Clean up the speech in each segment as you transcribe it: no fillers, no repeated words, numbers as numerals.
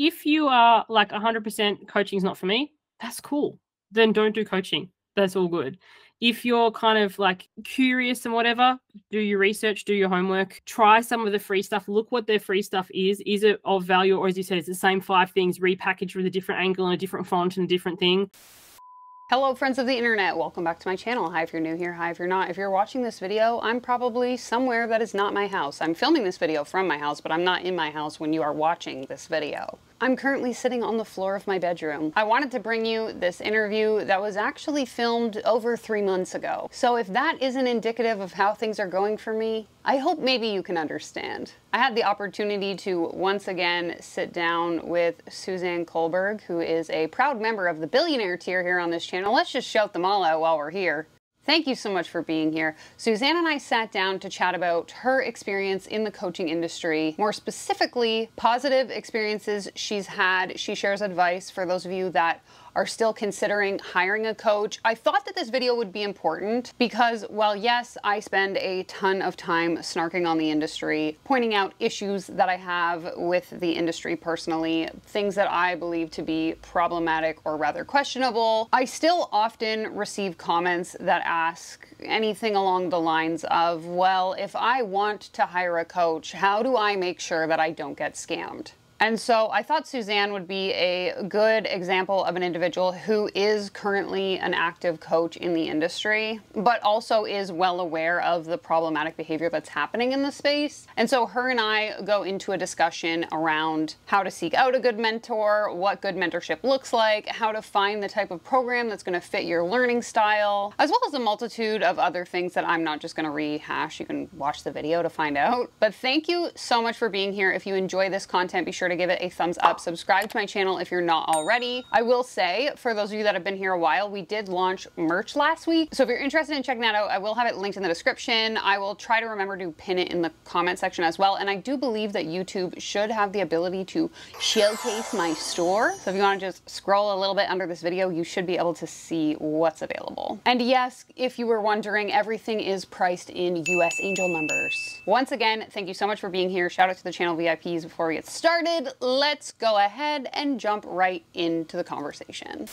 if you are like 100% coaching is not for me, that's cool. Then don't do coaching. That's all good. If you're kind of like curious and whatever, do your research, do your homework, try some of the free stuff, look what their free stuff is. Is it of value? Or as you said, it's the same 5 things repackaged with a different angle and a different font and a different thing. Hello friends of the internet, welcome back to my channel. Hi if you're new here, hi if you're not. If you're watching this video, I'm probably somewhere that is not my house. I'm filming this video from my house, but I'm not in my house when you are watching this video. I'm currently sitting on the floor of my bedroom. I wanted to bring you this interview that was actually filmed over 3 months ago. So if that isn't indicative of how things are going for me, I hope maybe you can understand. I had the opportunity to once again sit down with Suzanne Kohlberg, who is a proud member of the billionaire tier here on this channel. Let's just shout them all out while we're here. Thank you so much for being here. Suzanne and I sat down to chat about her experience in the coaching industry, more specifically, positive experiences she's had. She shares advice for those of you that are still considering hiring a coach. I thought that this video would be important because while yes, I spend a ton of time snarking on the industry, pointing out issues that I have with the industry personally, things that I believe to be problematic or rather questionable, I still often receive comments that ask anything along the lines of, well, if I want to hire a coach, how do I make sure that I don't get scammed? And so I thought Suzanne would be a good example of an individual who is currently an active coach in the industry, but also is well aware of the problematic behavior that's happening in the space. And so her and I go into a discussion around how to seek out a good mentor, what good mentorship looks like, how to find the type of program that's going to fit your learning style, as well as a multitude of other things that I'm not just going to rehash. You can watch the video to find out. But thank you so much for being here. If you enjoy this content, be sure to give it a thumbs up. Subscribe to my channel if you're not already. I will say, for those of you that have been here a while, we did launch merch last week. So if you're interested in checking that out, I will have it linked in the description. I will try to remember to pin it in the comment section as well. And I do believe that YouTube should have the ability to showcase my store. So if you want to just scroll a little bit under this video, you should be able to see what's available. And yes, if you were wondering, everything is priced in US angel numbers. Once again, thank you so much for being here. Shout out to the channel VIPs before we get started. Let's go ahead and jump right into the conversation.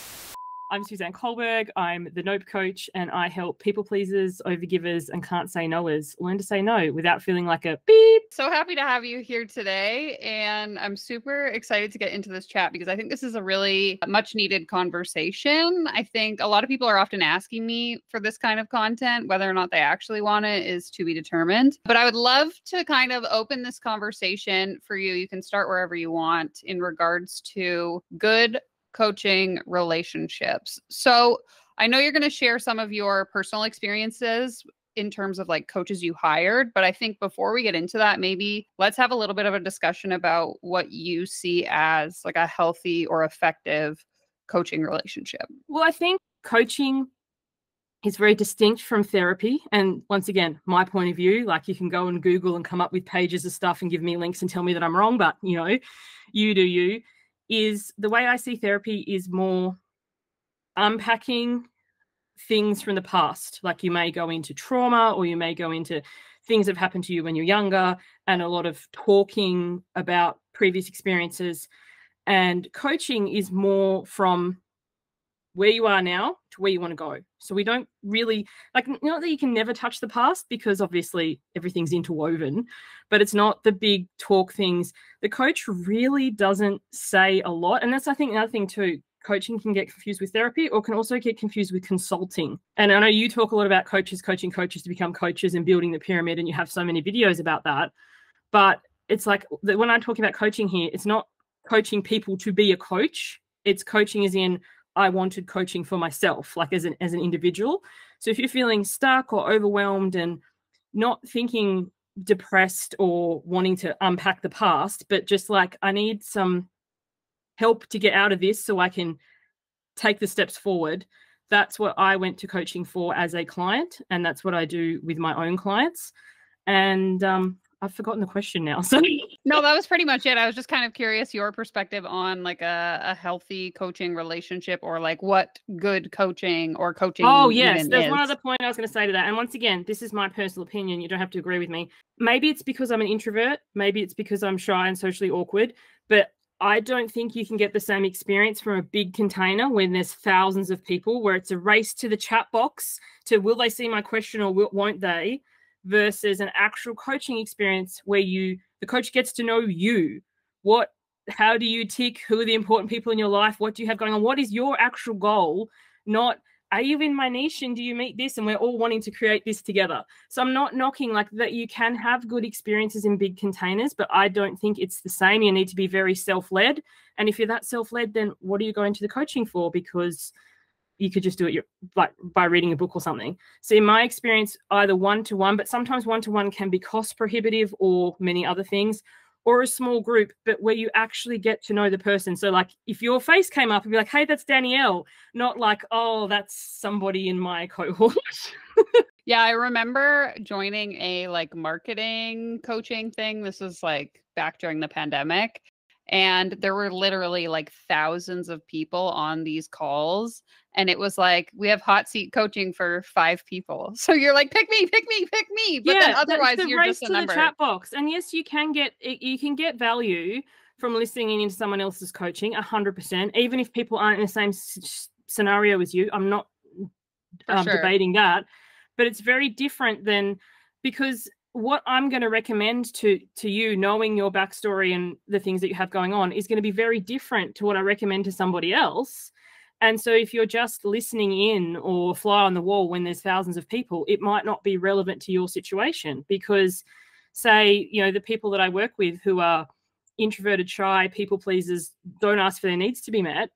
I'm Suzanne Kohlberg. I'm the Nope Coach, and I help people pleasers, overgivers, and can't say noers learn to say no without feeling like a beep. So happy to have you here today, and I'm super excited to get into this chat because I think this is a really much needed conversation. I think a lot of people are often asking me for this kind of content. Whether or not they actually want it is to be determined. But I would love to kind of open this conversation for you. You can start wherever you want in regards to good coaching relationships. So I know you're going to share some of your personal experiences in terms of like coaches you hired, but I think before we get into that, maybe let's have a little bit of a discussion about what you see as like a healthy or effective coaching relationship. Well, I think coaching is very distinct from therapy. And once again, my point of view, like you can go and Google and come up with pages of stuff and give me links and tell me that I'm wrong, but you know, you do you. Is the way I see therapy is more unpacking things from the past. Like you may go into trauma or you may go into things that have happened to you when you're younger and a lot of talking about previous experiences. And coaching is more from where you are now to where you want to go. So we don't really, like, not that you can never touch the past because obviously everything's interwoven, but it's not the big talk things. The coach really doesn't say a lot. And that's, I think, another thing too. Coaching can get confused with therapy or can also get confused with consulting. And I know you talk a lot about coaches coaching coaches to become coaches and building the pyramid, and you have so many videos about that. But it's like when I'm talking about coaching here, it's not coaching people to be a coach. It's coaching as in, I wanted coaching for myself, like as an individual. So if you're feeling stuck or overwhelmed and not thinking depressed or wanting to unpack the past, but just like, I need some help to get out of this so I can take the steps forward. That's what I went to coaching for as a client. And that's what I do with my own clients. And I've forgotten the question now. So no, that was pretty much it. I was just kind of curious your perspective on like a healthy coaching relationship or like what good coaching or coaching. Oh, yes. There's one other point I was going to say to that. And once again, this is my personal opinion. You don't have to agree with me. Maybe it's because I'm an introvert. Maybe it's because I'm shy and socially awkward. But I don't think you can get the same experience from a big container when there's thousands of people, where it's a race to the chat box to will they see my question or won't they, versus an actual coaching experience where the coach gets to know you. How do you tick? Who are the important people in your life? What do you have going on? What is your actual goal? Not, are you in my niche and do you meet this? And we're all wanting to create this together. So I'm not knocking like that. You can have good experiences in big containers, but I don't think it's the same. You need to be very self-led. And if you're that self-led, then what are you going to the coaching for? Because you could just do it by reading a book or something. So in my experience, either one-to-one, but sometimes one-to-one can be cost prohibitive or many other things, or a small group, but where you actually get to know the person. So like if your face came up and be like, hey, that's Danielle, not like, oh, that's somebody in my cohort. Yeah, I remember joining a like marketing coaching thing. This was like back during the pandemic. And there were literally like thousands of people on these calls. And it was like, we have hot seat coaching for 5 people. So you're like, pick me, pick me, pick me. But then otherwise you're just a number. The chat box. And yes, you can get value from listening into someone else's coaching 100%, even if people aren't in the same scenario as you. I'm not debating that. But it's very different than, because what I'm going to recommend to you, knowing your backstory and the things that you have going on, is going to be very different to what I recommend to somebody else. And so if you're just listening in or fly on the wall when there's thousands of people, it might not be relevant to your situation. Because say, the people that I work with who are introverted, shy, people pleasers, don't ask for their needs to be met,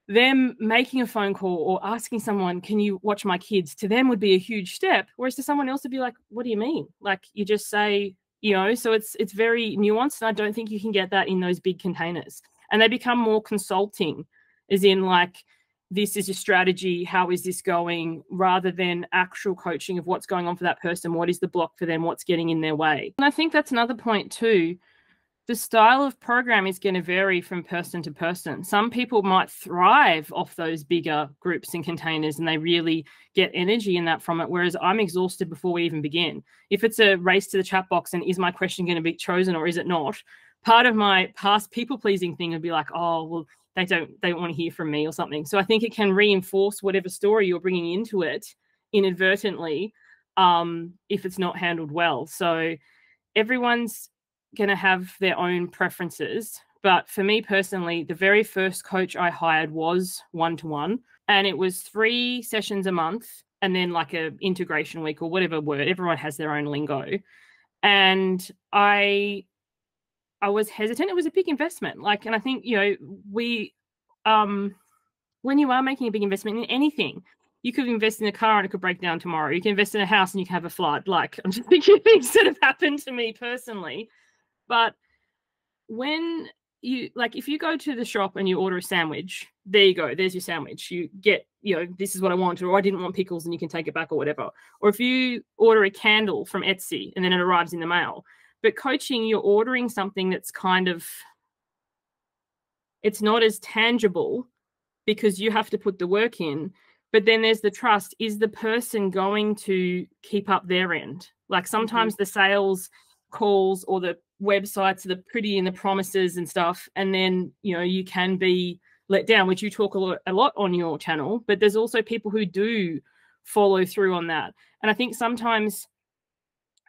them making a phone call or asking someone, can you watch my kids, to them would be a huge step. Whereas to someone else would be like, what do you mean? Like you just say, so it's very nuanced. And I don't think you can get that in those big containers. And they become more consulting, as in like, this is your strategy, how is this going, rather than actual coaching of what's going on for that person, what is the block for them, what's getting in their way. And I think that's another point too. The style of program is going to vary from person to person. Some people might thrive off those bigger groups and containers and they really get energy in that from it, whereas I'm exhausted before we even begin. If it's a race to the chat box and is my question going to be chosen or is it not, part of my past people-pleasing thing would be like, oh, well, they don't want to hear from me or something. So I think it can reinforce whatever story you're bringing into it inadvertently if it's not handled well. So everyone's going to have their own preferences. But for me personally, the very first coach I hired was one-to-one, and it was 3 sessions a month and then like a integration week or whatever word. Everyone has their own lingo. And I was hesitant. It was a big investment. And I think, we, when you are making a big investment in anything, you could invest in a car and it could break down tomorrow. You can invest in a house and you can have a flood. I'm just thinking of things that have happened to me personally. But when you, if you go to the shop and you order a sandwich, there you go, there's your sandwich. You get, this is what I want, or I didn't want pickles and you can take it back or whatever. Or if you order a candle from Etsy and then it arrives in the mail. But coaching, you're ordering something that's kind of, it's not as tangible because you have to put the work in. But then there's the trust. Is the person going to keep up their end? Sometimes the sales calls or the websites are pretty in the promises and stuff, and then you can be let down, which you talk a lot on your channel. But there's also people who do follow through on that. And I think sometimes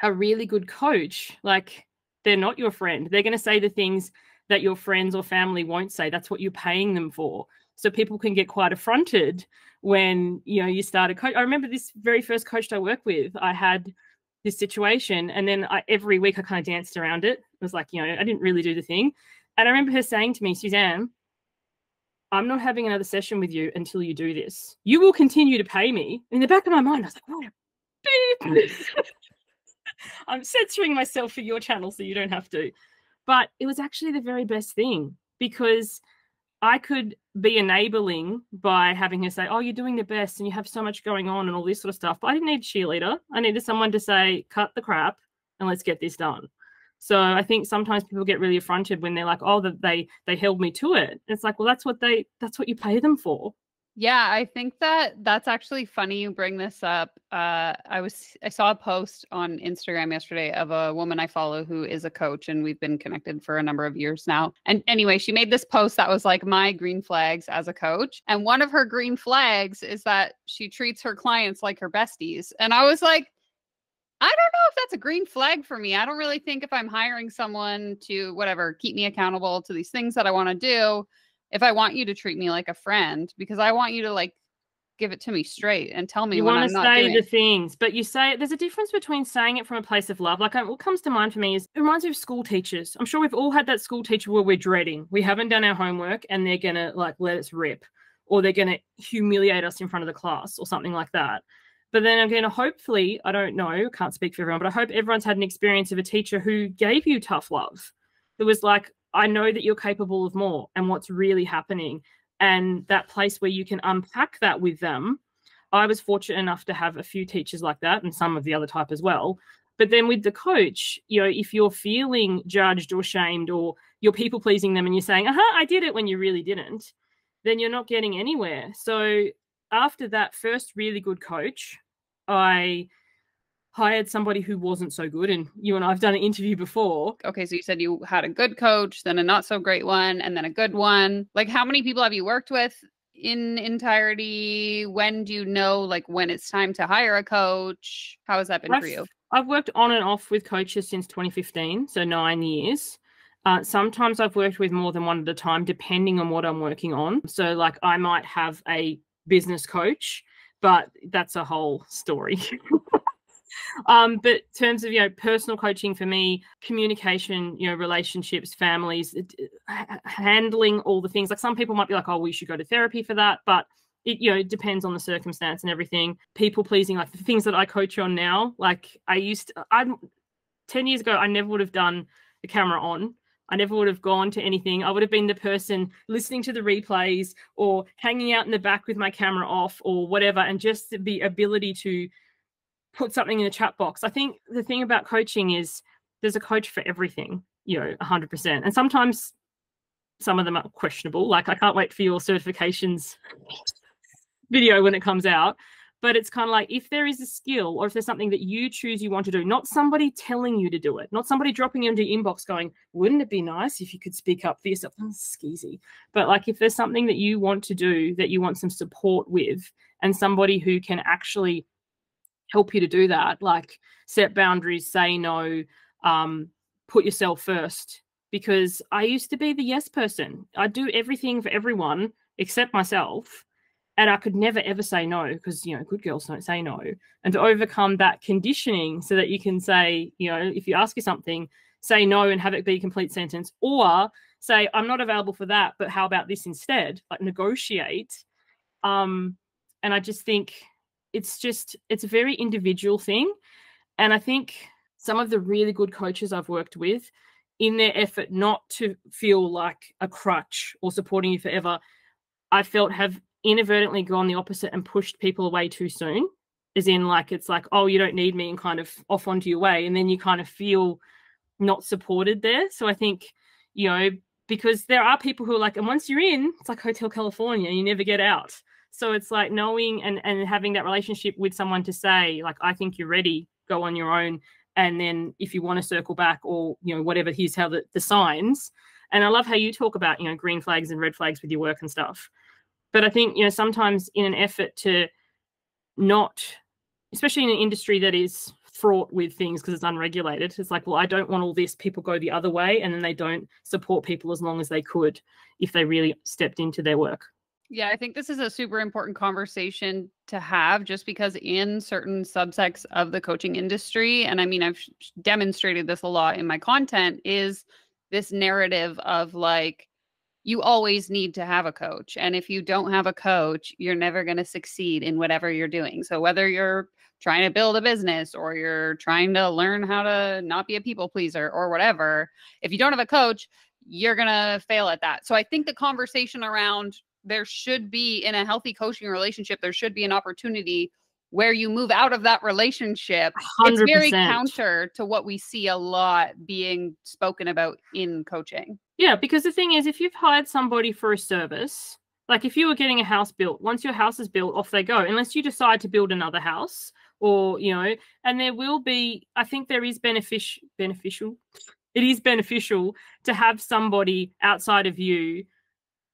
a really good coach, they're not your friend. They're going to say the things that your friends or family won't say. That's what you're paying them for. So people can get quite affronted when you start a coach. I remember this very first coach I worked with, I had this situation, and then every week I kind of danced around it. It was like, I didn't really do the thing. And I remember her saying to me, Suzanne, I'm not having another session with you until you do this. You will continue to pay me. In the back of my mind, I was like, what? I'm censoring myself for your channel so you don't have to. But it was actually the very best thing, because I could be enabling by having her say, oh, you're doing the best and you have so much going on and all this sort of stuff. But I didn't need a cheerleader. I needed someone to say, cut the crap and let's get this done. So I think sometimes people get really affronted when they're like, oh, they held me to it. And it's like, well, that's what you pay them for. Yeah, I think that that's actually funny you bring this up. I saw a post on Instagram yesterday of a woman I follow who is a coach, and we've been connected for a number of years now. And anyway, she made this post that was like my green flags as a coach. And one of her green flags is that she treats her clients like her besties. And I was like, I don't know if that's a green flag for me. I don't really think if I'm hiring someone to whatever, keep me accountable to these things that I want to do, if I want you to treat me like a friend, because I want you to like give it to me straight and tell me You when want to I'm not say the doing. things, but you say there's a difference between saying it from a place of love. Like what comes to mind for me is it reminds me of school teachers. I'm sure we've all had that school teacher where we're dreading. We haven't done our homework and they're going to like let us rip, or they're going to humiliate us in front of the class or something like that. But then again, hopefully, I don't know, can't speak for everyone, but I hope everyone's had an experience of a teacher who gave you tough love. It was like, I know that you're capable of more and what's really happening. And that place where you can unpack that with them. I was fortunate enough to have a few teachers like that and some of the other type as well. But then with the coach, if you're feeling judged or shamed or you're people pleasing them and you're saying, I did it when you really didn't, then you're not getting anywhere. So after that first really good coach, I hired somebody who wasn't so good. And you and I have done an interview before. Okay, so you said you had a good coach, then a not so great one, and then a good one. Like, how many people have you worked with in entirety? When do you know, like, when it's time to hire a coach? How has that been for you? I've worked on and off with coaches since 2015, so 9 years. Sometimes I've worked with more than one at a time, depending on what I'm working on. So, like, I might have a business coach, but that's a whole story. But in terms of, personal coaching for me, communication, relationships, families, handling all the things. Like some people might be like, oh, we should go to therapy for that. But it depends on the circumstance and everything. People pleasing, like the things that I coach on now, like I'm 10 years ago, I never would have done the camera on. I never would have gone to anything. I would have been the person listening to the replays or hanging out in the back with my camera off or whatever. And just the ability to put something in the chat box. I think the thing about coaching is there's a coach for everything, 100%. And sometimes some of them are questionable. Like I can't wait for your certifications video when it comes out. But it's kind of like if there is a skill or if there's something that you choose you want to do, not somebody telling you to do it, not somebody dropping into your inbox going, wouldn't it be nice if you could speak up for yourself? That's skeezy. But like if there's something that you want to do that you want some support with and somebody who can actually help you to do that, like set boundaries, say no, put yourself first. Because I used to be the yes person. I'd do everything for everyone except myself. And I could never, ever say no because, good girls don't say no. And to overcome that conditioning so that you can say, if you ask you something, say no and have it be a complete sentence, or say, I'm not available for that, but how about this instead? Like negotiate. And I just think it's a very individual thing. And I think some of the really good coaches I've worked with, in their effort not to feel like a crutch or supporting you forever, I felt have inadvertently gone the opposite and pushed people away too soon. As in, like, it's like, oh, you don't need me, and kind of off onto your way. And then you kind of feel not supported there. So I think, because there are people who are like, and once you're in, it's like Hotel California, you never get out. So it's like knowing and having that relationship with someone to say, like, I think you're ready, go on your own. And then if you want to circle back or, whatever, here's how the signs. And I love how you talk about, green flags and red flags with your work and stuff. But I think, sometimes in an effort to not, especially in an industry that is fraught with things because it's unregulated, it's like, well, I don't want all this. People go the other way and then they don't support people as long as they could if they really stepped into their work. Yeah, I think this is a super important conversation to have just because in certain subsects of the coaching industry, and I mean, I've demonstrated this a lot in my content, is this narrative of like, you always need to have a coach. And if you don't have a coach, you're never going to succeed in whatever you're doing. So whether you're trying to build a business or you're trying to learn how to not be a people pleaser or whatever, if you don't have a coach, you're going to fail at that. So I think the conversation around there should be, in a healthy coaching relationship, there should be an opportunity where you move out of that relationship. 100%. It's very counter to what we see a lot being spoken about in coaching. Yeah, because the thing is, if you've hired somebody for a service, Like if you were getting a house built, once your house is built, off they go, unless you decide to build another house or, you know, and there will be, I think there is beneficial. It is beneficial to have somebody outside of you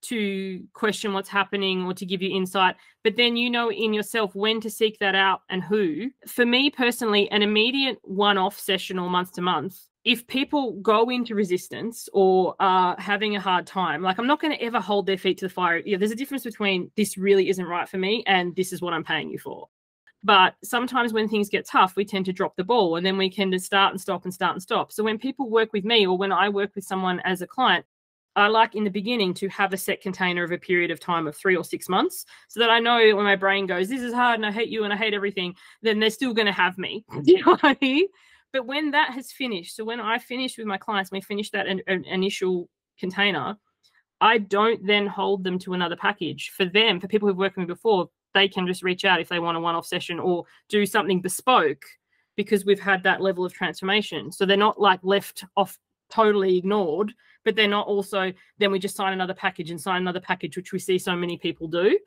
to question what's happening or to give you insight, but then you know in yourself when to seek that out and who. For me personally, an immediate one-off session or month to month, if people go into resistance or are having a hard time, like I'm not going to ever hold their feet to the fire. Yeah, there's a difference between this really isn't right for me and this is what I'm paying you for. But sometimes when things get tough, we tend to drop the ball and then we can just start and stop and start and stop. So when people work with me or when I work with someone as a client, I like in the beginning to have a set container of a period of time of 3 or 6 months so that I know when my brain goes, this is hard and I hate you and I hate everything, then they're still going to have me. You know what I mean? But when that has finished, so when I finish with my clients, we finish that initial container, I don't then hold them to another package. For them, for people who've worked with me before, they can just reach out if they want a one-off session or do something bespoke because we've had that level of transformation. So they're not like left off, totally ignored, but they're not also, then we just sign another package and sign another package, which we see so many people do.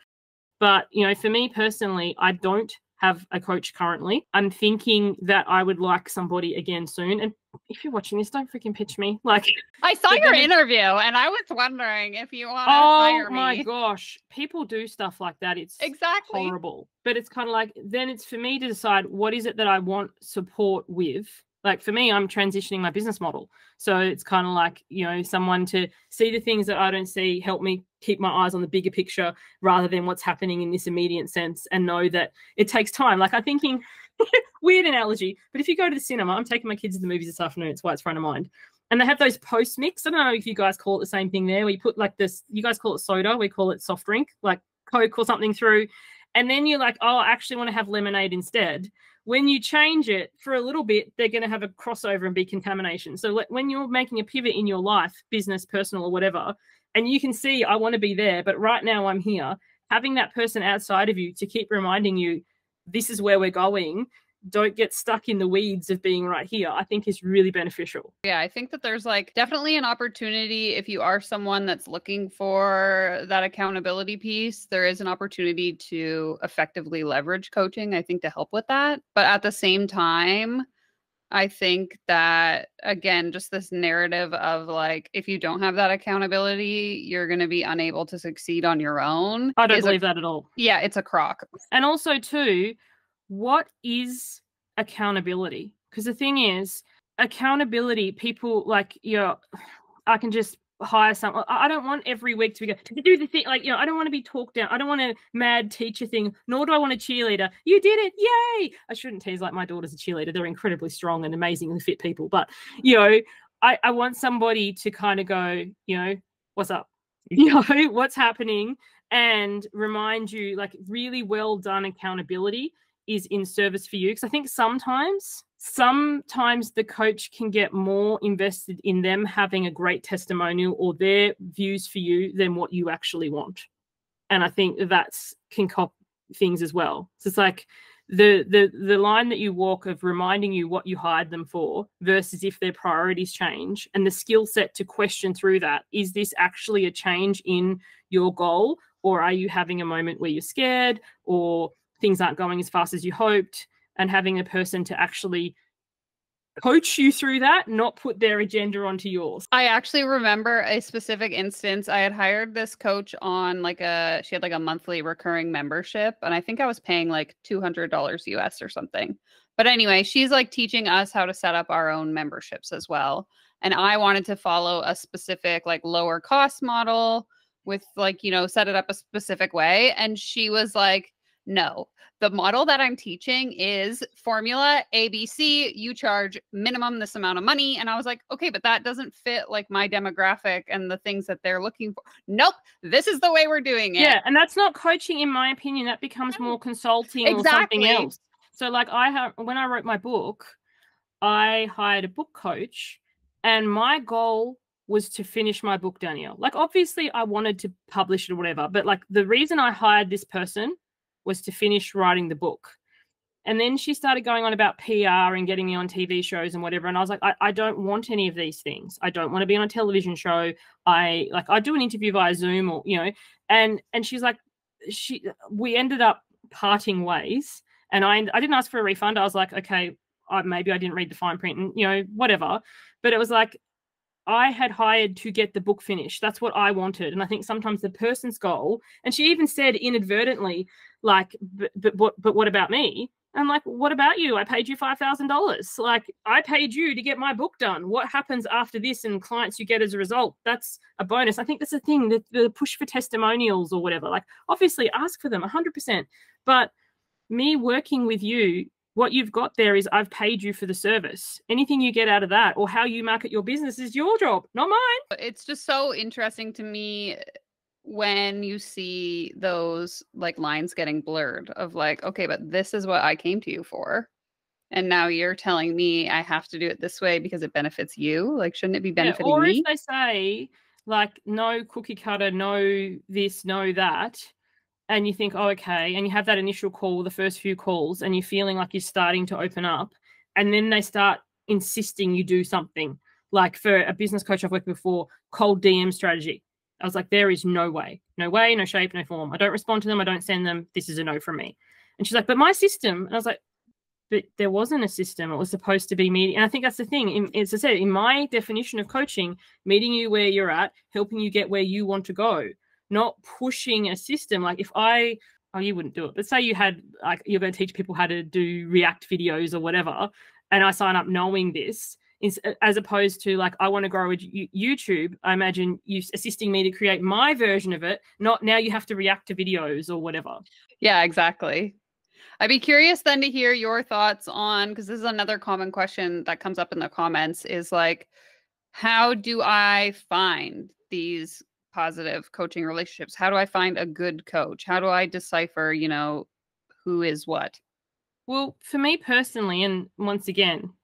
But, you know, for me personally, I don't have a coach currently. I'm thinking that I would like somebody again soon. And if you're watching this, don't freaking pitch me. Like, I saw your interview and I was wondering if you want to hire me. Oh my gosh. People do stuff like that. It's exactly horrible. But it's kind of like, then it's for me to decide what is it that I want support with. Like for me, I'm transitioning my business model. So it's kind of like, you know, someone to see the things that I don't see, help me keep my eyes on the bigger picture rather than what's happening in this immediate sense and know that it takes time. Like I'm thinking, weird analogy, but if you go to the cinema, I'm taking my kids to the movies this afternoon. It's why it's front of mind. And they have those post mix. I don't know if you guys call it the same thing there, where you put like this, you guys call it soda, we call it soft drink, like Coke or something through. And then you're like, oh, I actually want to have lemonade instead. When you change it for a little bit, they're going to have a crossover and be contamination. So when you're making a pivot in your life, business, personal, or whatever, and you can see, I want to be there, but right now I'm here, having that person outside of you to keep reminding you, this is where we're going, don't get stuck in the weeds of being right here, I think is really beneficial. Yeah, I think that there's like definitely an opportunity if you are someone that's looking for that accountability piece, there is an opportunity to effectively leverage coaching, I think, to help with that. But at the same time, I think that, again, just this narrative of like, if you don't have that accountability, you're going to be unable to succeed on your own. I don't believe that at all. Yeah, it's a crock. And also too, what is accountability? Because the thing is, accountability, people like, you know, I can just hire someone. I don't want every week to go to do the thing. Like, you know, I don't want to be talked down. I don't want a mad teacher thing, nor do I want a cheerleader. You did it. Yay. I shouldn't tease like my daughter's a cheerleader. They're incredibly strong and amazingly fit people. But, you know, I want somebody to kind of go, you know, what's up? You know, what's happening? And remind you, like, really well done accountability is in service for you. Because I think sometimes the coach can get more invested in them having a great testimonial or their views for you than what you actually want. And I think that's can cop things as well. So it's like the line that you walk of reminding you what you hired them for versus if their priorities change, and the skill set to question through that. Is this actually a change in your goal, or are you having a moment where you're scared or things aren't going as fast as you hoped, and having a person to actually coach you through that, not put their agenda onto yours. I actually remember a specific instance. I had hired this coach on she had like a monthly recurring membership, and I think I was paying like $200 US or something. But anyway, she's like teaching us how to set up our own memberships as well. And I wanted to follow a specific like lower cost model with like, you know, set it up a specific way. And she was like, no, the model that I'm teaching is formula ABC. You charge minimum this amount of money. And I was like, okay, but that doesn't fit like my demographic and the things that they're looking for. Nope, this is the way we're doing it. Yeah, and that's not coaching, in my opinion. That becomes more consulting or something else. So like when I wrote my book, I hired a book coach, and my goal was to finish my book, Danielle. Like, obviously I wanted to publish it or whatever, but like the reason I hired this person was to finish writing the book. And then she started going on about PR and getting me on TV shows and whatever. And I was like, I don't want any of these things. I don't want to be on a television show. I do an interview via Zoom or, and she's like, we ended up parting ways. And I didn't ask for a refund. I was like, okay, maybe I didn't read the fine print and, whatever. But it was like, I had hired to get the book finished. That's what I wanted. And I think sometimes the person's goal, and she even said inadvertently, like, but what about me? I'm like, what about you? I paid you $5,000. Like, I paid you to get my book done. What happens after this and clients you get as a result? That's a bonus. I think that's the thing, the push for testimonials or whatever. Like, obviously ask for them 100%. But me working with you, what you've got there is I've paid you for the service. Anything you get out of that or how you market your business is your job, not mine. It's just so interesting to me when you see those like lines getting blurred of like, okay, but this is what I came to you for. And now you're telling me I have to do it this way because it benefits you. Like, shouldn't it be benefiting me? Or if they say like, no cookie cutter, no this, no that, and you think, oh, okay, and you have that initial call, the first few calls, and you're feeling like you're starting to open up, and then they start insisting you do something. Like for a business coach I've worked with before, cold DM strategy. I was like, there is no way, no shape, no form. I don't respond to them. I don't send them. This is a no from me. And she's like, but my system. And I was like, but there wasn't a system. It was supposed to be meeting. And I think that's the thing. As I said, in my definition of coaching, meeting you where you're at, helping you get where you want to go, not pushing a system. Like if you wouldn't do it, but say you had, like, you're going to teach people how to do React videos or whatever, and I sign up knowing this, as opposed to like, I want to grow with YouTube. I imagine you assisting me to create my version of it, not now you have to react to videos or whatever. Yeah, exactly. I'd be curious then to hear your thoughts on, because this is another common question that comes up in the comments, is like, how do I find these positive coaching relationships? How do I find a good coach? How do I decipher, who is what? Well, for me personally, and once again,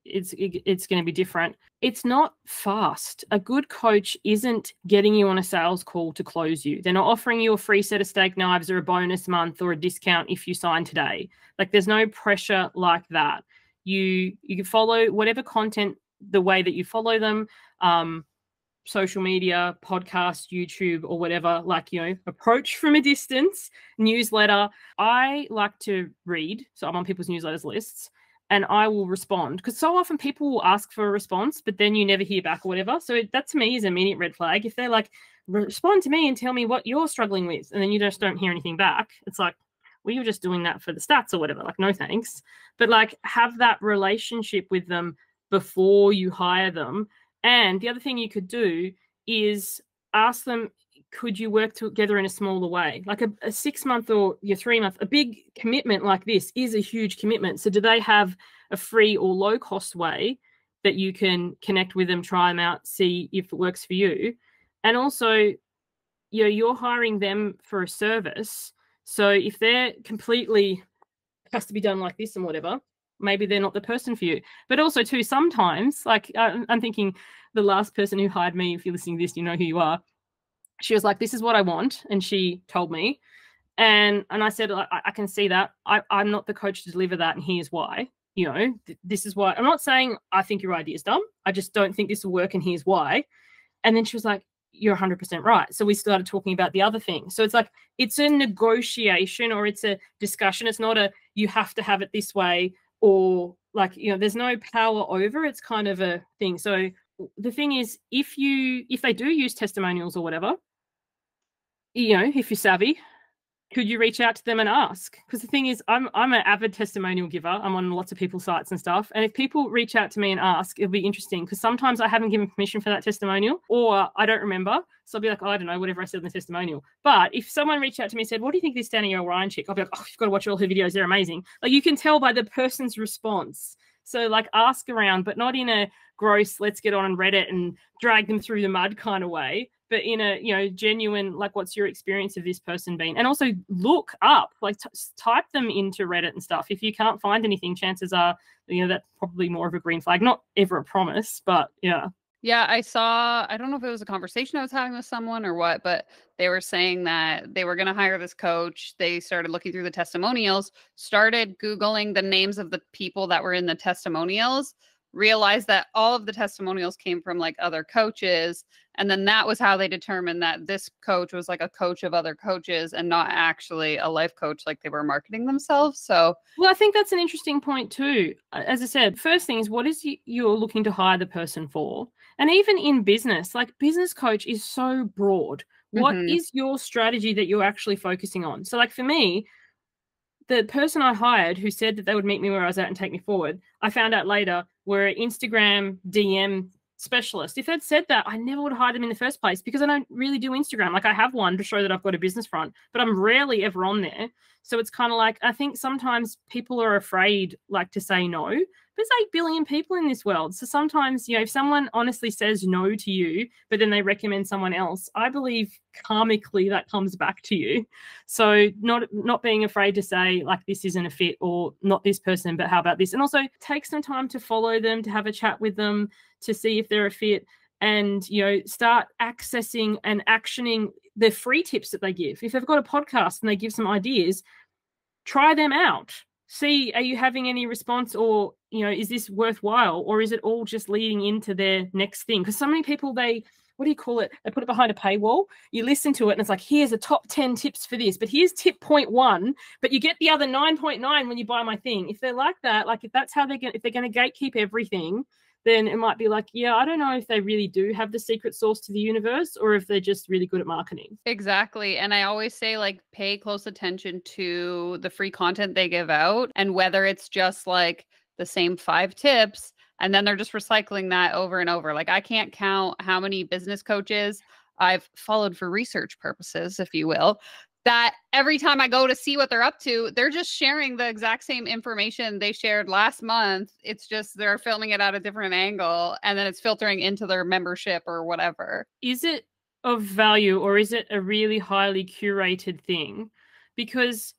it's going to be different. It's not fast. A good coach isn't getting you on a sales call to close you. They're not offering you a free set of steak knives or a bonus month or a discount if you sign today. Like, there's no pressure like that. You can follow whatever content the way that you follow them, social media, podcast, YouTube, or whatever, like, approach from a distance, newsletter. I like to read, so I'm on people's newsletters lists, and I will respond, because so often people will ask for a response, but then you never hear back or whatever. So that to me is an immediate red flag. If they're like, respond to me and tell me what you're struggling with, and then you just don't hear anything back, it's like, well, you're just doing that for the stats or whatever. Like, no thanks. But like, have that relationship with them before you hire them. And the other thing you could do is ask them, could you work together in a smaller way? Like a 6 month or your 3 month, a big commitment like this is a huge commitment. So do they have a free or low cost way that you can connect with them, try them out, see if it works for you? And also, you're hiring them for a service. So if they're completely has to be done like this and whatever, maybe they're not the person for you. But also too, sometimes, like I'm thinking the last person who hired me, if you're listening to this, you know who you are. She was like, this is what I want. And she told me. And I said, I can see that. I'm not the coach to deliver that. And here's why. This is why. I'm not saying I think your idea is dumb. I just don't think this will work. And here's why. And then she was like, you're 100% right. So we started talking about the other thing. So it's like, it's a negotiation, or it's a discussion. It's not you have to have it this way, or like, there's no power over. It's kind of a thing. So the thing is, if they do use testimonials or whatever, if you're savvy, could you reach out to them and ask? Because the thing is, I'm an avid testimonial giver. I'm on lots of people's sites and stuff. And if people reach out to me and ask, it'll be interesting, because sometimes I haven't given permission for that testimonial, or I don't remember. So I'll be like, I don't know, whatever I said in the testimonial. But if someone reached out to me and said, what do you think of this Danny O'Ryan chick? I'll be like, oh, you've got to watch all her videos. They're amazing. Like, you can tell by the person's response. So like, ask around, but not in a gross, let's get on Reddit and drag them through the mud kind of way, but in a, genuine, like, what's your experience of this person been? And also look up, like, type them into Reddit and stuff. If you can't find anything, chances are, that's probably more of a green flag. Not ever a promise, but yeah. Yeah, I saw, I don't know if it was a conversation I was having with someone or what, but they were saying that they were going to hire this coach. They started looking through the testimonials, started Googling the names of the people that were in the testimonials, realized that all of the testimonials came from like other coaches. And then that was how they determined that this coach was like a coach of other coaches and not actually a life coach like they were marketing themselves. So, Well, I think that's an interesting point too. As I said, first thing is what is you're looking to hire the person for? And even in business, like business coach is so broad. What mhm. is your strategy that you're actually focusing on? So like for me, the person I hired who said that they would meet me where I was at and take me forward, I found out later were an Instagram DM specialist. If they'd said that, I never would have hired them in the first place because I don't really do Instagram. Like I have one to show that I've got a business front, but I'm rarely ever on there. So it's kind of like I think sometimes people are afraid like to say no. There's 8 billion people in this world. So sometimes, if someone honestly says no to you, but then they recommend someone else, I believe karmically that comes back to you. So not being afraid to say like this isn't a fit or not this person, but how about this? And also take some time to follow them, to have a chat with them, to see if they're a fit, and start accessing and actioning the free tips that they give. If they've got a podcast and they give some ideas, try them out. See, are you having any response, or is this worthwhile, or is it all just leading into their next thing? Because so many people, what do you call it? They put it behind a paywall. You listen to it and it's like, here's a top 10 tips for this, but here's tip 0.1, but you get the other 9.9 when you buy my thing. If they're like that, like if that's how if they're going to gatekeep everything, then it might be like, yeah, I don't know if they really do have the secret sauce to the universe or if they're just really good at marketing. Exactly. And I always say, like, pay close attention to the free content they give out and whether it's just like the same 5 tips and then they're just recycling that over and over. Like, I can't count how many business coaches I've followed for research purposes, if you will, that every time I go to see what they're up to, they're just sharing the exact same information they shared last month. It's just they're filming it at a different angle and then it's filtering into their membership or whatever. Is it of value or is it a really highly curated thing? Because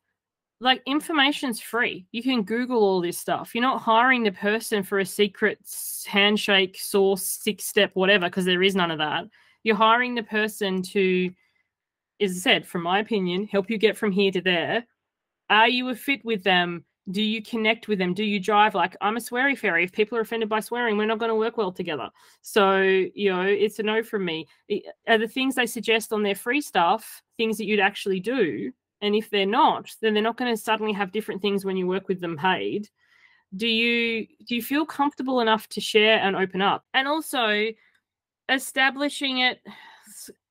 like information's free. You can Google all this stuff. You're not hiring the person for a secret handshake, source, 6-step, whatever, because there is none of that. You're hiring the person to, as I said, from my opinion, help you get from here to there. Are you a fit with them? Do you connect with them? Do you drive? Like, I'm a sweary fairy. If people are offended by swearing, we're not going to work well together. So, it's a no from me. Are the things they suggest on their free stuff things that you'd actually do? And if they're not, then they're not going to suddenly have different things when you work with them paid. Do you feel comfortable enough to share and open up? And also establishing it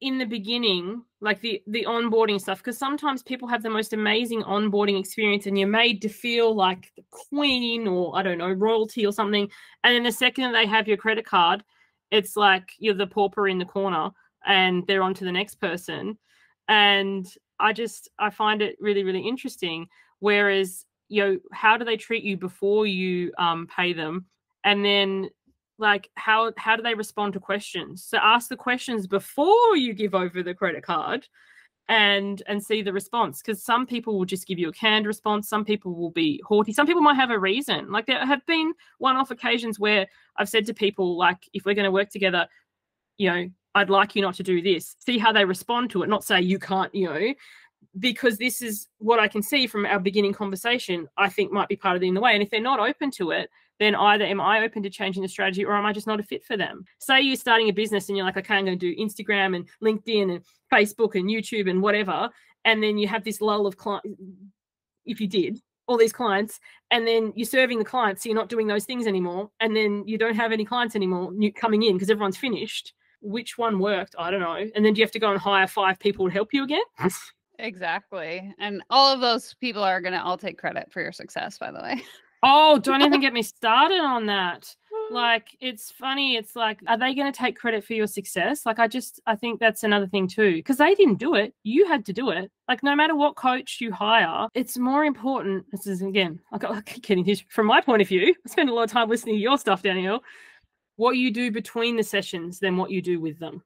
in the beginning, like the onboarding stuff, because sometimes people have the most amazing onboarding experience and you're made to feel like the queen or I don't know, royalty or something, and then the second they have your credit card, it's like you're the pauper in the corner and they're on to the next person. And I find it really, really interesting. Whereas, how do they treat you before you pay them? And then like how do they respond to questions? So ask the questions before you give over the credit card and see the response, because some people will just give you a canned response, some people will be haughty, some people might have a reason. Like there have been one-off occasions where I've said to people, like, if we're going to work together, I'd like you not to do this, see how they respond to it, not say you can't, because this is what I can see from our beginning conversation, I think might be part of it in the way. And if they're not open to it, then either am I open to changing the strategy or am I just not a fit for them? Say you're starting a business and you're like, okay, I'm going to do Instagram and LinkedIn and Facebook and YouTube and whatever. And then you have this lull of clients, if you did, all these clients, and then you're serving the clients, so you're not doing those things anymore. And then you don't have any clients anymore coming in because everyone's finished. Which one worked? I don't know. And then do you have to go and hire 5 people to help you again? Exactly. And all of those people are going to all take credit for your success, by the way. Oh, don't even get me started on that. Like, it's funny. It's like, are they going to take credit for your success? Like, I think that's another thing too, because they didn't do it. You had to do it. Like, no matter what coach you hire, it's more important. This is, again, I keep getting this from my point of view. I spend a lot of time listening to your stuff, Danielle. What you do between the sessions than what you do with them.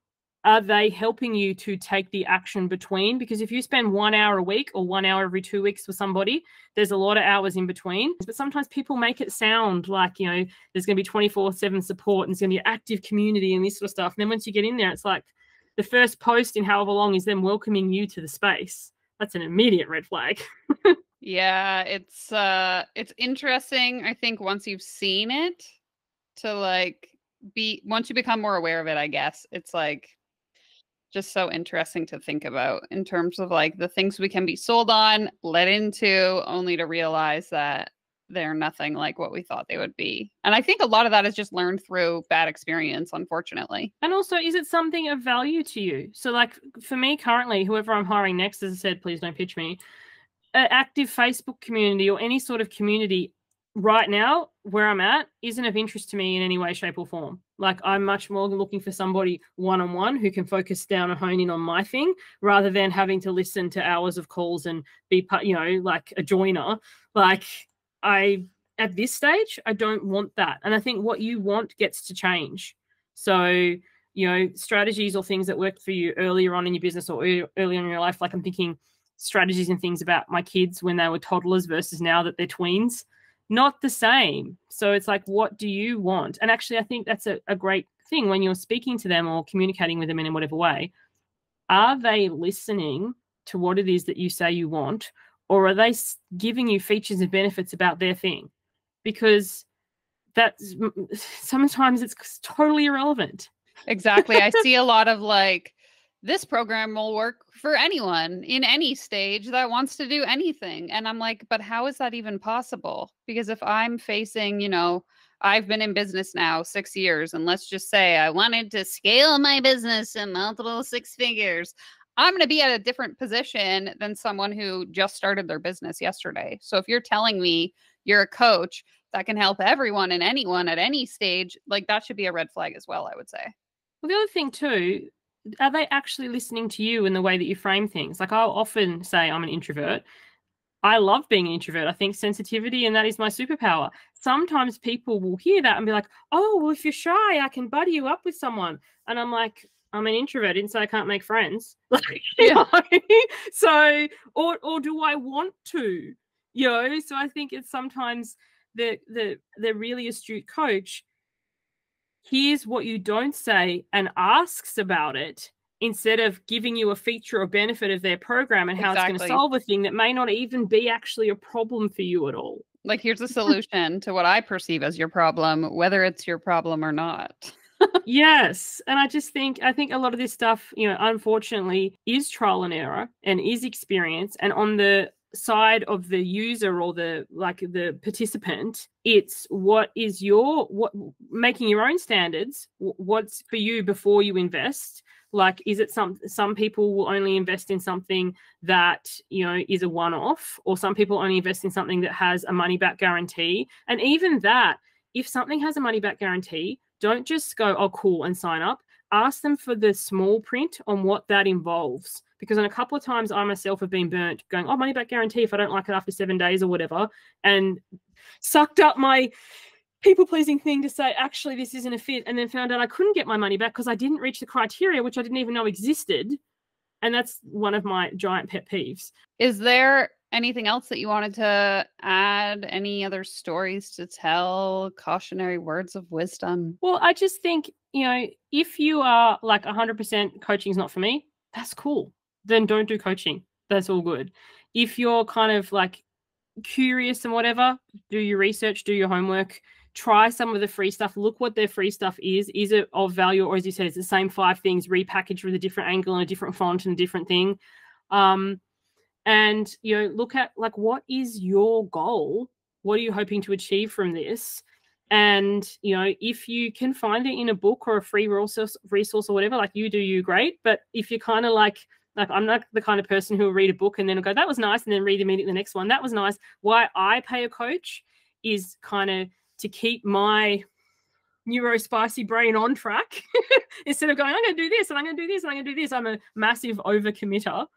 Are they helping you to take the action between? Because if you spend 1 hour a week or 1 hour every 2 weeks with somebody, there's a lot of hours in between. But sometimes people make it sound like, you know, there's going to be 24/7 support and it's going to be an active community and this sort of stuff. And then once you get in there, it's like the first post in however long is them welcoming you to the space. That's an immediate red flag. Yeah, it's interesting, I think, once you've seen it, to like once you become more aware of it, I guess. It's like just so interesting to think about in terms of like the things we can be sold on, led into, only to realize that they're nothing like what we thought they would be. And I think a lot of that is just learned through bad experience, unfortunately. And also, is it something of value to you? So like for me currently, whoever I'm hiring next, as I said, please don't pitch me, an active Facebook community or any sort of community right now where I'm at isn't of interest to me in any way, shape, or form. Like I'm much more looking for somebody one-on-one who can focus down and hone in on my thing rather than having to listen to hours of calls and be, you know, like a joiner. Like at this stage, I don't want that. And I think what you want gets to change. So, you know, strategies or things that worked for you earlier on in your business or earlier in your life, like I'm thinking strategies and things about my kids when they were toddlers versus now that they're tweens, not the same. So it's like, what do you want? And actually, I think that's a great thing when you're speaking to them or communicating with them in whatever way. Are they listening to what it is that you say you want, or are they giving you features and benefits about their thing? Because that's sometimes it's totally irrelevant. Exactly. I see a lot of like, this program will work for anyone in any stage that wants to do anything. And I'm like, but how is that even possible? Because if I'm facing, you know, I've been in business now 6 years, and let's just say I wanted to scale my business in multiple 6 figures, I'm going to be at a different position than someone who just started their business yesterday. So if you're telling me you're a coach that can help everyone and anyone at any stage, like that should be a red flag as well, I would say. Well, the other thing too, are they actually listening to you in the way that you frame things? Like I'll often say I'm an introvert. I love being an introvert. I think sensitivity and that is my superpower. Sometimes people will hear that and be like, oh, well, if you're shy, I can buddy you up with someone. And I'm like, I'm an introvert. I didn't say I can't make friends. Like, you know? So, or do I want to? You know, so I think it's sometimes the really astute coach hears what you don't say and asks about it instead of giving you a feature or benefit of their program and how it's going to solve a thing that may not even be actually a problem for you at all. Like, here's a solution to what I perceive as your problem, whether it's your problem or not. Yes. And I think a lot of this stuff, you know, unfortunately is trial and error and is experience. And on the side of the user or the participant, it's what making your own standards, what's for you before you invest. Like, is it some people will only invest in something that, you know, is a one-off, or some people only invest in something that has a money-back guarantee. And even that, if something has a money-back guarantee, don't just go, oh, cool, and sign up. Ask them for the small print on what that involves. Because on a couple of times I myself have been burnt going, oh, money-back guarantee if I don't like it after 7 days or whatever, and sucked up my people-pleasing thing to say, actually, this isn't a fit, and then found out I couldn't get my money back because I didn't reach the criteria, which I didn't even know existed. And that's one of my giant pet peeves. Is there anything else that you wanted to add? Any other stories to tell? Cautionary words of wisdom? Well, I just think, you know, if you are like 100% coaching is not for me, that's cool. Then don't do coaching. That's all good. If you're kind of like curious and whatever, do your research, do your homework, try some of the free stuff, look what their free stuff is. Is it of value? Or as you said, it's the same 5 things repackaged with a different angle and a different font and a different thing. And, you know, look at like, what is your goal? What are you hoping to achieve from this? And, you know, if you can find it in a book or a free resource or whatever, like you do, you great. But if you're kind of like I'm not the kind of person who will read a book and then go, that was nice, and then read immediately the next one, that was nice. Why I pay a coach is kind of to keep my neurospicy brain on track instead of going, I'm going to do this and I'm going to do this and I'm going to do this. I'm a massive overcommitter.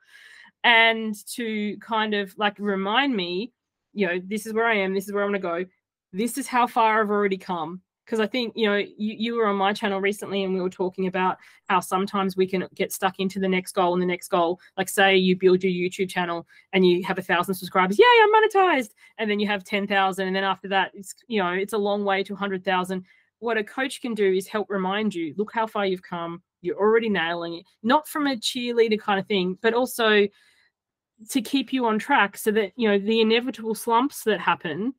And to kind of like remind me, you know, this is where I am, this is where I'm going to go. This is how far I've already come. Because I think, you know, you were on my channel recently and we were talking about how sometimes we can get stuck into the next goal and the next goal. Like say you build your YouTube channel and you have 1,000 subscribers. Yay, I'm monetized. And then you have 10,000. And then after that, it's, you know, it's a long way to 100,000. What a coach can do is help remind you, look how far you've come. You're already nailing it. Not from a cheerleader kind of thing, but also to keep you on track so that, you know, the inevitable slumps that happen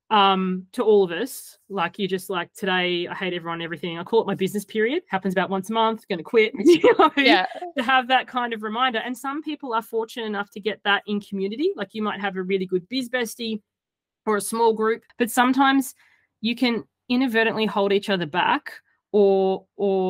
to all of us, like you just like today I hate everyone and everything, I call it my business period, happens about once a month, going to quit, you know, to have that kind of reminder. And some people are fortunate enough to get that in community, like you might have a really good biz bestie or a small group, but sometimes you can inadvertently hold each other back or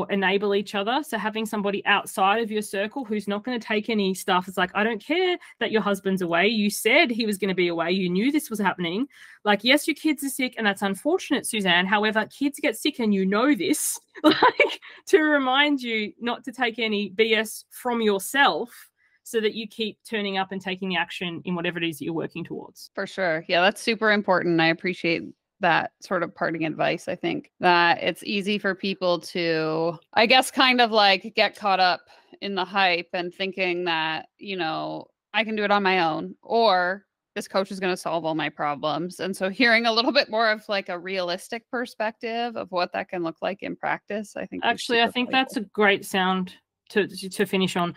enable each other. So having somebody outside of your circle who's not going to take any stuff, it's like, I don't care that your husband's away. You said he was going to be away. You knew this was happening. Like, yes, your kids are sick and that's unfortunate, Suzanne. However, kids get sick and you know this, like to remind you not to take any BS from yourself so that you keep turning up and taking the action in whatever it is that you're working towards. For sure. Yeah, that's super important. I appreciate that sort of parting advice. I think that it's easy for people to, I guess, kind of like get caught up in the hype and thinking that, you know, I can do it on my own, or this coach is going to solve all my problems. And so hearing a little bit more of like a realistic perspective of what that can look like in practice, I think actually, I think that's a great sound to finish on.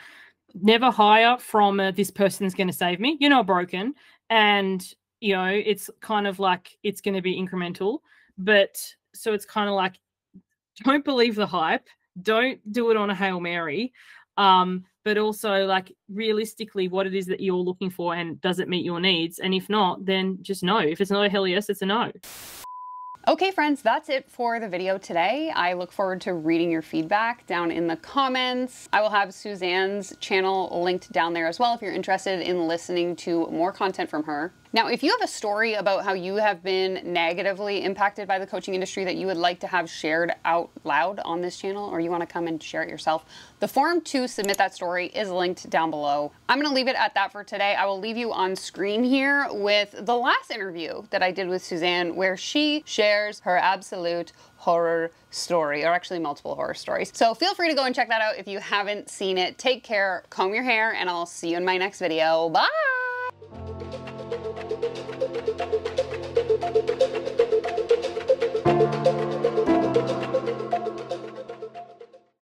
Never hire from this person's going to save me. You're not broken. And you know, it's kind of like it's going to be incremental, but so it's kind of like, don't believe the hype, don't do it on a Hail Mary, but also like realistically what it is that you're looking for and does it meet your needs? And if not, then just no. If it's not a hell yes, it's a no. Okay, friends, that's it for the video today. I look forward to reading your feedback down in the comments. I will have Suzanne's channel linked down there as well if you're interested in listening to more content from her. Now, if you have a story about how you have been negatively impacted by the coaching industry that you would like to have shared out loud on this channel, or you want to come and share it yourself, the form to submit that story is linked down below. I'm going to leave it at that for today. I will leave you on screen here with the last interview that I did with Suzanne, where she shares her absolute horror story, or actually multiple horror stories. So feel free to go and check that out if you haven't seen it. Take care, comb your hair, and I'll see you in my next video. Bye!